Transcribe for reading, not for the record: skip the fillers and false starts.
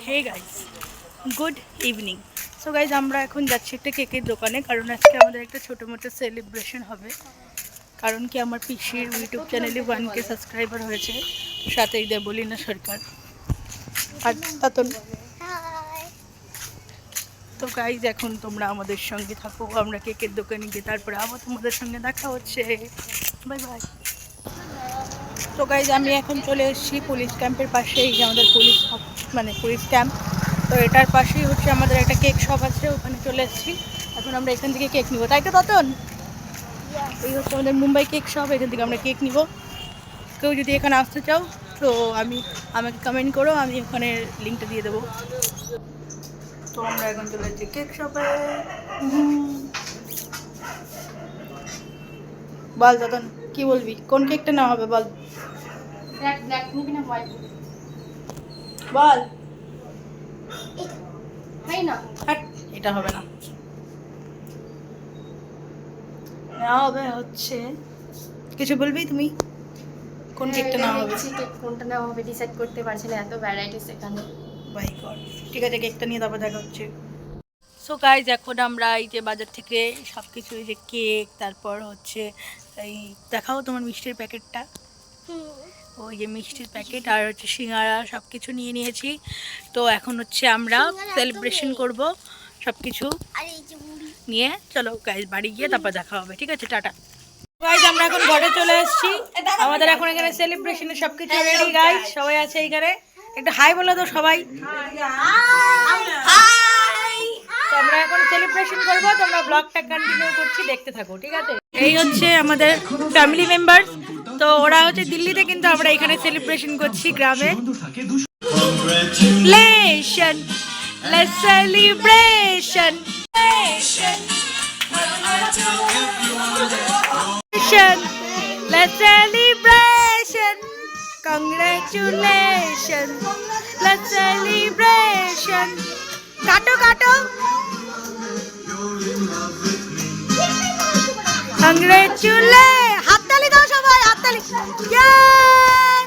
হে guys, good evening. So guys আমরা এখন যাচ্ছি একটা কেকের দোকানে, কারণ আজকে আমাদের একটা ছোটো মোটো সেলিব্রেশন হবে। কারণ কি আমার পিসির ইউটিউব চ্যানেলে 1K সাবস্ক্রাইবার হয়েছে, সাথেই দেবলীনা সরকার আর তাতন। তো গাইজ এখন তোমরা আমাদের সঙ্গে থাকো, আমরা কেকের দোকানে গিয়ে তারপরে আবার তোমাদের সঙ্গে দেখা হচ্ছে। Bye bye. তো গাইজ আমি এখন চলে এসেছি পুলিশ ক্যাম্পের পাশে, এই যে আমাদের পুলিশ ক্যাম্প। তো এটার পাশেই হচ্ছে আমাদের একটা কেক শপ আছে, ওখানে চলে এসেছি। এখন আমরা এখান থেকে কেক নিব, তাই তো ততন? এই হচ্ছে আমাদের মুম্বাই কেক শপ, এখান থেকে আমরা কেক নিব। কেউ যদি এখানে আসতে চাও তো আমাকে কমেন্ট করো, আমি ওখানে লিঙ্কটা দিয়ে দেবো। তো আমরা এখন চলে এসেছি কেক শপে। বল ততন, কি বলবি, কোন কেকটা নেওয়া হবে বল? বল। এটা হবে না, নেওয়া হবে হচ্ছে, কিছু বলবি তুমি? কোন কেকটা নেওয়া হবে? কোনটা নেওয়া হবে ডিসাইড করতে পারছি না, এত ভ্যারাইটিস এখানে। By God. ঠিক আছে, কেকটা নিয়ে তারপর দেখা হচ্ছে। সো গাইজ এখন আমরা এই যে বাজার থেকে সব কিছু, এই যে কেক, তারপর হচ্ছে এই দেখাও তোমার মিষ্টির প্যাকেটটা, ওই যে মিষ্টির প্যাকেট আর হচ্ছে সিঙ্গারা, সব কিছু নিয়ে নিয়েছি। তো এখন হচ্ছে আমরা সেলিব্রেশন করব সব কিছু নিয়ে। চলো গাইজ বাড়ি গিয়ে তারপর দেখা হবে, ঠিক আছে, টাটা। গাইজ আমরা এখন ঘরে চলে এসেছি, আমাদের এখন এখানে সেলিব্রেশনের সব কিছু রেডি। গাইজ সবাই আছে এইখানে, একটু হাই বলে দাও সবাই। তো আমরা এখন সেলিব্রেশন করবো, তোমরা ব্লগটা কন্টিনিউ করছি, দেখতে থাকো, ঠিক আছে। এই হচ্ছে আমাদের ফ্যামিলি মেম্বার, তো ওরা হচ্ছে দিল্লিতে, কিন্তু আমরা এখানে সেলিব্রেশন করছি গ্রামে। Celebration, let's celebration. Let's celebration. Congratulations. Let's celebration. কাটো কাটো। Congratulations. হাততালি দাও সবাই, হাততালি। Yay!